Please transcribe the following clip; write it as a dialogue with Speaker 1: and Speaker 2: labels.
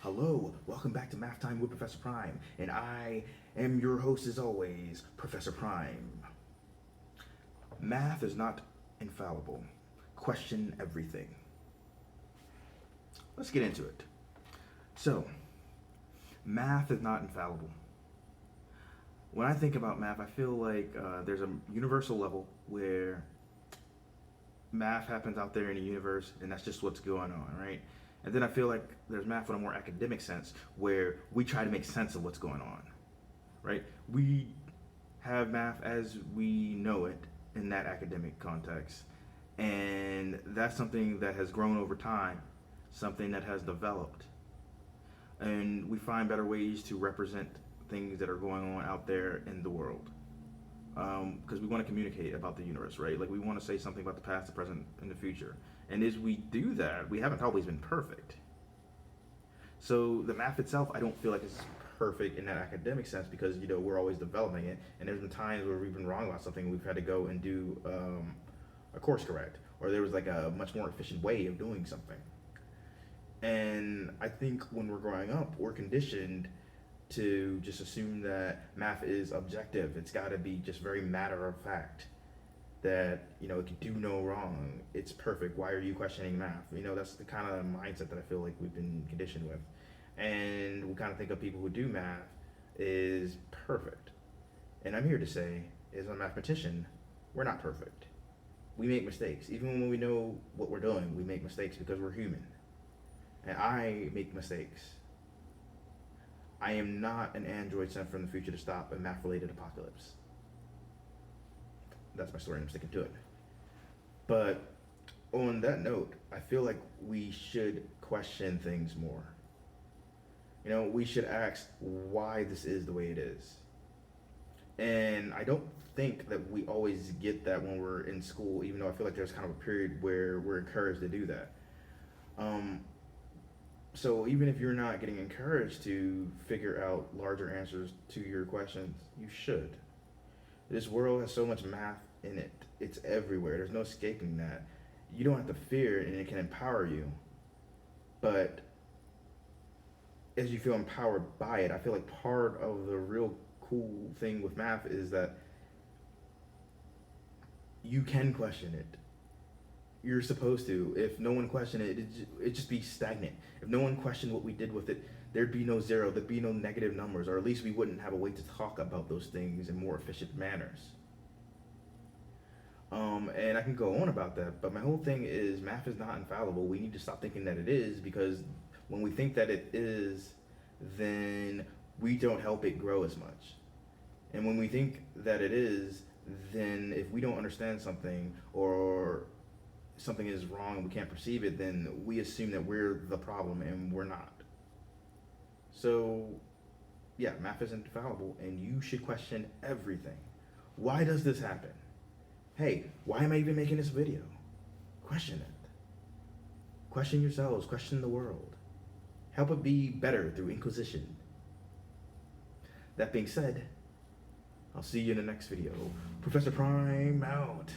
Speaker 1: Hello, welcome back to Math Time with Professor Prime, and I am your host as always, Professor Prime. Math is not infallible. Question everything. Let's get into it. So, math is not infallible. When I think about math, I feel like there's a universal level where math happens out there in the universe, and that's just what's going on, right? And then I feel like there's math in a more academic sense where we try to make sense of what's going on, right? We have math as we know it in that academic context. And that's something that has grown over time, something that has developed. And we find better ways to represent things that are going on out there in the world. Because we want to communicate about the universe, right? Like we want to say something about the past, the present, and the future. And as we do that, we haven't always been perfect. So the math itself, I don't feel like it's perfect in that academic sense because we're always developing it. And there's been times where we've been wrong about something, we've had to go and do a course correct, or there was like a much more efficient way of doing something. And I think when we're growing up, we're conditioned to just assume that math is objective. It's got to be just very matter of fact that it can do no wrong. It's perfect. Why are you questioning math? That's the kind of mindset that I feel like we've been conditioned with. And we kind of think of people who do math is perfect. And I'm here to say, as a mathematician, we're not perfect. We make mistakes. Even when we know what we're doing, we make mistakes because we're human. And I make mistakes. I am not an android sent from the future to stop a math-related apocalypse. That's my story, and I'm sticking to it. But on that note, I feel like we should question things more. We should ask why this is the way it is. And I don't think that we always get that when we're in school, even though I feel like there's kind of a period where we're encouraged to do that. So even if you're not getting encouraged to figure out larger answers to your questions, you should. This world has so much math in it. It's everywhere. There's no escaping that. You don't have to fear it, and it can empower you. But as you feel empowered by it, I feel like part of the real cool thing with math is that you can question it. You're supposed to. If no one questioned it, it'd just be stagnant. If no one questioned what we did with it, there'd be no zero, there'd be no negative numbers, or at least we wouldn't have a way to talk about those things in more efficient manners. And I can go on about that, but my whole thing is math is not infallible. We need to stop thinking that it is, because when we think that it is, then we don't help it grow as much. And when we think that it is, then if we don't understand something or something is wrong and we can't perceive it, then we assume that we're the problem, and we're not. So yeah, math isn't infallible, and you should question everything. Why does this happen? Hey, why am I even making this video? Question it. Question yourselves, question the world. Help it be better through inquisition. That being said, I'll see you in the next video. Professor Prime out.